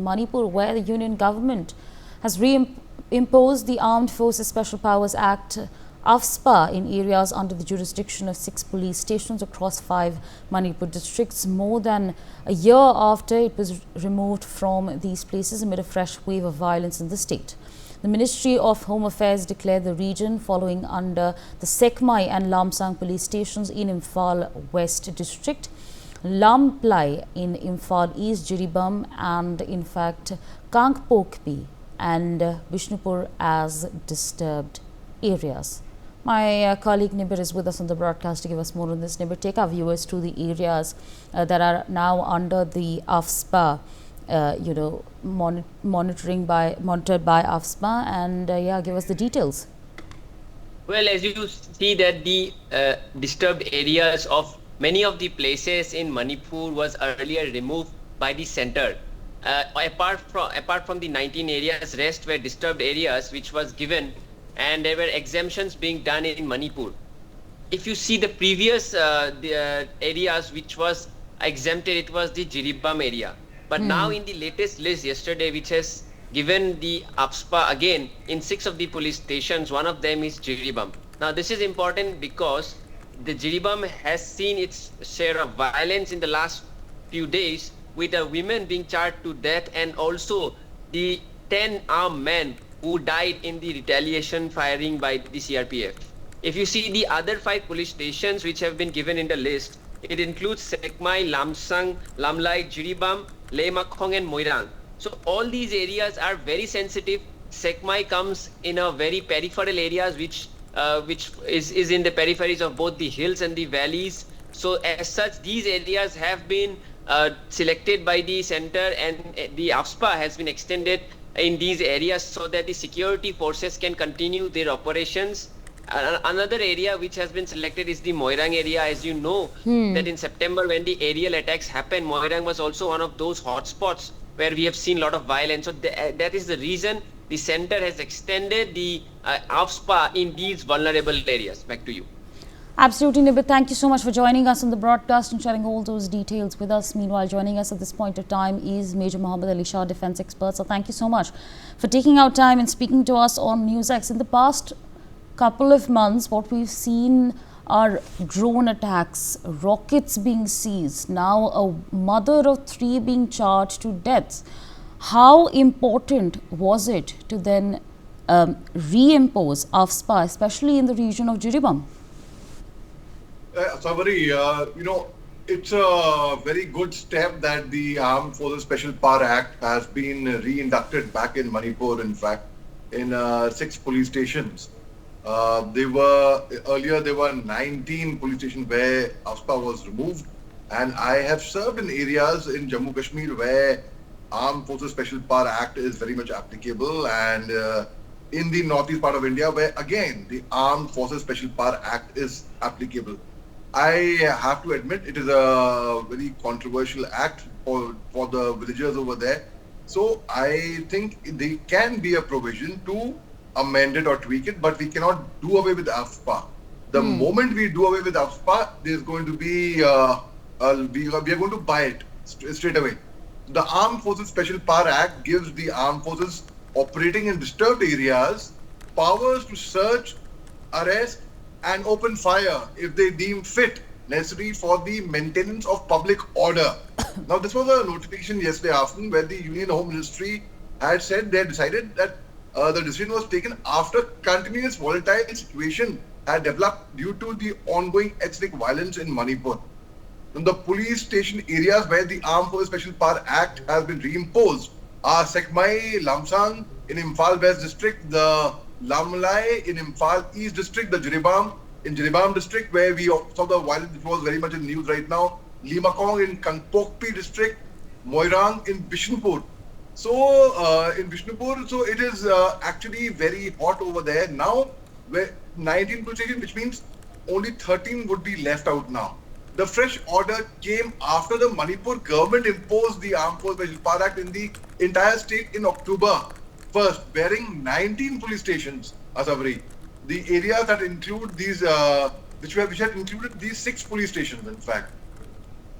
Manipur, where the union government has reimposed the Armed Forces Special Powers Act AFSPA in areas under the jurisdiction of 6 police stations across 5 Manipur districts, more than a year after it was removed from these places amid a fresh wave of violence in the state. The Ministry of Home Affairs declared the region following under the Sekmai and Lamsang police stations in Imphal West district, Lamplai in Imphal East, Jiribam and in fact Kangpokpi and Bishnupur as disturbed areas. My colleague Nibir is with us on the broadcast to give us more on this. Nibir, take our viewers to the areas that are now under the AFSPA, monitored by AFSPA, and give us the details. Well, as you see that the disturbed areas of many of the places in Manipur was earlier removed by the center. Apart from the 19 areas, rest were disturbed areas which was given, and there were exemptions being done in Manipur. If you see the previous areas which was exempted, it was the Jiribam area. But now in the latest list yesterday, which has given the AFSPA again in 6 of the police stations, one of them is Jiribam. Now this is important because the Jiribam has seen its share of violence in the last few days, with a women being charged to death and also the 10 armed men who died in the retaliation firing by the CRPF. If you see the other 5 police stations which have been given in the list, it includes Sekmai, Lamsang, Lamlai, Jiribam, Leimakhong and Moirang. So all these areas are very sensitive. Sekmai comes in a very peripheral areas which is in the peripheries of both the hills and the valleys. So as such, these areas have been selected by the center, and the AFSPA has been extended in these areas so that the security forces can continue their operations. Another area which has been selected is the Moirang area. As you know, that in September when the aerial attacks happened, Moirang was also one of those hotspots where we have seen a lot of violence. So that is the reason the center has extended the AFSPA in these vulnerable areas. Back to you. Absolutely, Nibir. Thank you so much for joining us on the broadcast and sharing all those details with us. Meanwhile, joining us at this point of time is Major Mohammed Ali Shah, defense expert. So thank you so much for taking out time and speaking to us on NewsX. In the past couple of months, what we've seen are drone attacks, rockets being seized, now a mother of 3 being charged to death. How important was it to then reimpose AFSPA, especially in the region of Jiribam? Savary, it's a very good step that the Armed Forces Special Power Act has been reinducted back in Manipur, in fact, in 6 police stations. There were 19 police stations where AFSPA was removed, and I have served in areas in Jammu Kashmir where Armed Forces Special Power Act is very much applicable, and in the northeast part of India where again the Armed Forces Special Power Act is applicable. I have to admit it is a very controversial act for the villagers over there. So I think there can be a provision to amend it or tweak it, but we cannot do away with AFSPA. The moment we do away with AFSPA, there's going to be we are going to buy it straight away. The Armed Forces Special Power Act gives the armed forces operating in disturbed areas powers to search, arrest and open fire if they deem fit necessary for the maintenance of public order. Now, this was a notification yesterday afternoon where the Union Home Ministry had said they had decided that the decision was taken after continuous volatile situation had developed due to the ongoing ethnic violence in Manipur. In the police station areas where the Armed Forces Special Power Act has been reimposed are Sekmai, Lamsang in Imphal West District, the Lamlai in Imphal East District, the Jiribam in Jiribam District where we saw the violence which was very much in the news right now, Leimakhong in Kangpokpi District, Moirang in Bishnupur. So in Bishnupur, so it is actually very hot over there now, where 19 police stations, which means only 13 would be left out now. The fresh order came after the Manipur government imposed the Armed Forces Special Power Act in the entire state in October 1st, bearing 19 police stations, Asabri. The areas that include these, which had included these 6 police stations, in fact.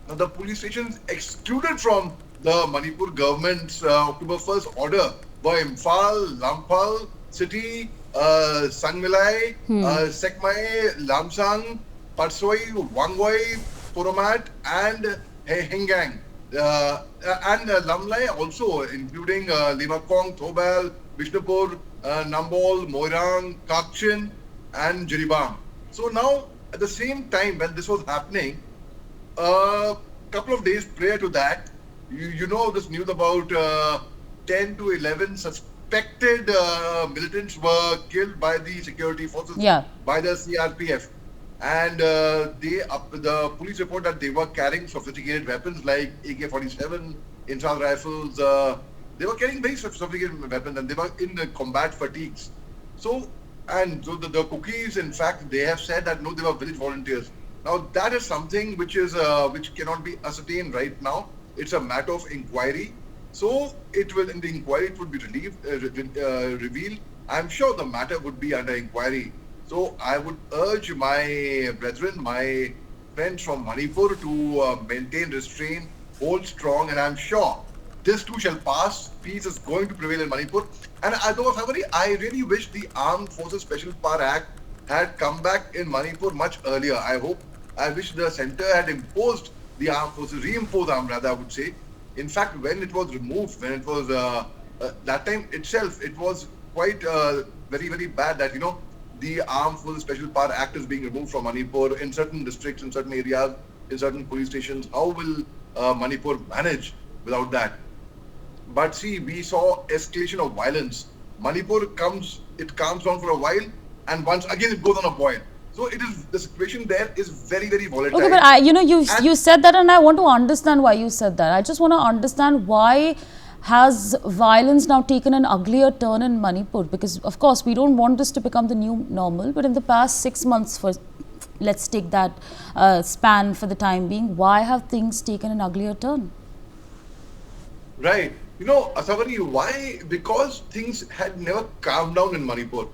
Now, the police stations excluded from the Manipur government's October 1st order were Imphal, Lamphal City, Sangmilai, Sekmai, Lamsang, Patsoi, Wangwai, Puramat, and Hengang. And Lamlai also, including Limakong, Thobal, Bishnupur, Nambol, Moirang, Kakchin, and Jiribam. So now, at the same time when this was happening, a couple of days prior to that, you know this news about 10 to 11 suspected militants were killed by the security forces, Yeah. by the CRPF. And the police report that they were carrying sophisticated weapons like AK-47, Inchal rifles. They were carrying very sophisticated weapons and they were in the combat fatigues. So the cookies, in fact, they have said that no, they were village volunteers. Now that is something which which cannot be ascertained right now. It's a matter of inquiry. So it will, in the inquiry, it would be revealed. I'm sure the matter would be under inquiry. So I would urge my brethren, my friends from Manipur to maintain restraint, hold strong, and I'm sure this too shall pass. Peace is going to prevail in Manipur. And I really wish the Armed Forces Special Power Act had come back in Manipur much earlier. I wish the center had imposed the armed forces, reimposed armed rather, I would say. In fact, when it was removed, when it was that time itself, it was quite very, very bad that, the Armed Forces Special Power Act is being removed from Manipur in certain districts, in certain areas, in certain police stations. How will Manipur manage without that? But see, we saw escalation of violence. Manipur calms down for a while, and once again it goes on a boil. So the situation there is very, very volatile. Okay, but you said that, and I want to understand why you said that. I just want to understand why has violence now taken an uglier turn in Manipur? Because of course we don't want this to become the new normal, but in the past 6 months, let's take that span for the time being, why have things taken an uglier turn? Right. Asawari, why? Because things had never calmed down in Manipur.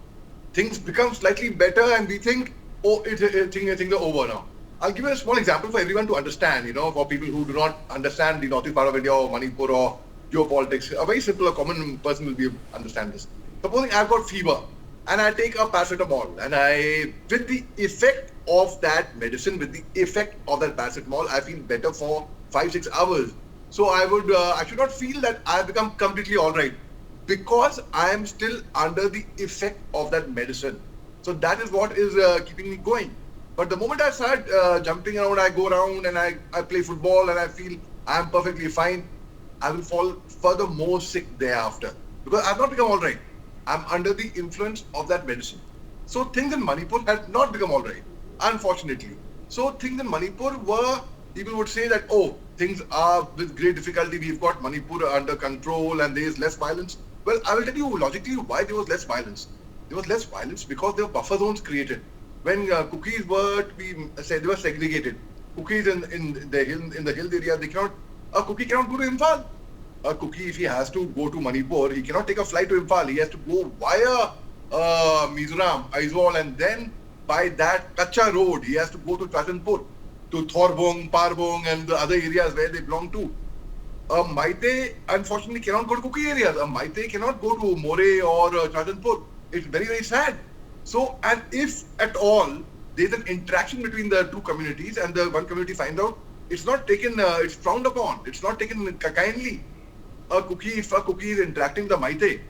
Things become slightly better and we think, things are over now. I'll give you a small example for everyone to understand, for people who do not understand the northeast part of India or Manipur or geopolitics. A very simple, a common person will understand this. Supposing I've got fever and I take a paracetamol and with the effect of that medicine, with the effect of that paracetamol, I feel better for 5-6 hours. So I should not feel that I have become completely all right because I am still under the effect of that medicine. So that is what is keeping me going. But the moment I start jumping around, I go around and I play football and I feel I am perfectly fine, I will fall further more sick thereafter because I have not become all right. I am under the influence of that medicine. So things in Manipur had not become all right, unfortunately. So things in Manipur were, people would say that, oh, things are with great difficulty, we've got Manipur under control and there is less violence. Well, I will tell you logically why there was less violence. There was less violence because there were buffer zones created. When cookies were to be said, they were segregated. Cookies in the hill area, a cookie cannot go to Imphal. A cookie, if he has to go to Manipur, he cannot take a flight to Imphal. He has to go via Mizoram, Aizawl, and then by that Kacha road, he has to go to Chatanpur, to Thorbong, Parbong, and the other areas where they belong to. A Maite, unfortunately, cannot go to cookie areas. A Maite cannot go to More or Chatanpur. It's very, very sad. So, and if at all there's an interaction between the two communities and the one community finds out, it's not taken, it's frowned upon, it's not taken kindly. If a cookie is interacting with the Maite,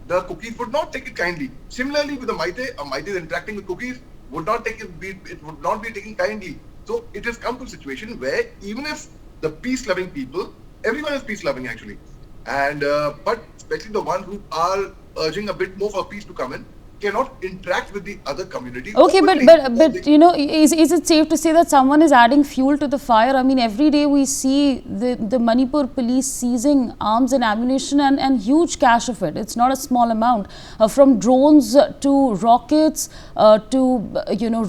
the cookies would not take it kindly. Similarly, with the Maite, a Maite is interacting with cookies, it would not be taken kindly. So, it has come to a situation where even if the peace-loving people, everyone is peace-loving actually, and but especially the ones who are urging a bit more for peace to come in, cannot interact with the other communities. Okay, but is it safe to say that someone is adding fuel to the fire? I mean, every day we see the Manipur police seizing arms and ammunition and huge cache of it. It's not a small amount. From drones to rockets to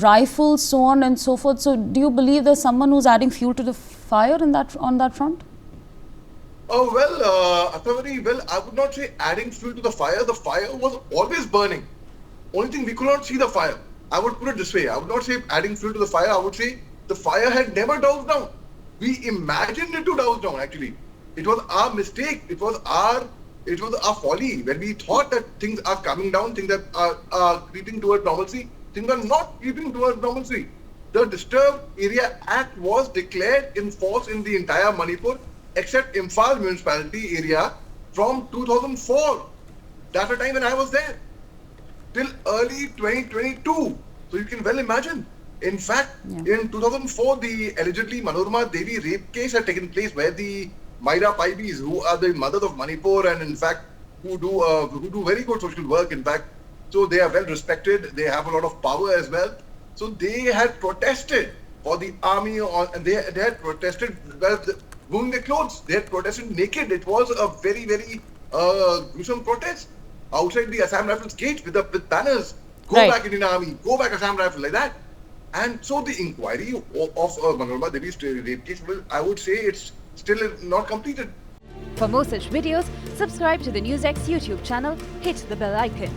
rifles, so on and so forth. So, do you believe there's someone who's adding fuel to the fire on that front? Oh, well, Athavari, I would not say adding fuel to the fire. The fire was always burning. Only thing, we could not see the fire. I would put it this way. I would not say adding fuel to the fire. I would say the fire had never doused down. We imagined it to douse down, actually. It was our mistake. It was our folly when we thought that things are coming down, things are creeping towards normalcy. Things are not creeping towards normalcy. The Disturbed Area Act was declared in force in the entire Manipur, except Imphal municipality area, from 2004. That's the time when I was there, till early 2022. So you can well imagine. In fact, in 2004, the allegedly Manorama Devi rape case had taken place, where the Myra Paibis, who are the mothers of Manipur, and in fact who do very good social work. In fact, so they are well respected. They have a lot of power as well. So they had protested for the army, and they had protested wearing their clothes. They had protested naked. It was a very, very gruesome protest outside the Assam Rifles gate with banners. Go back Indian Army, go back Assam Rifles, like that. And so the inquiry of Manorama Devi's rape case, I would say it's still not completed. For more such videos, subscribe to the NewsX YouTube channel, hit the bell icon.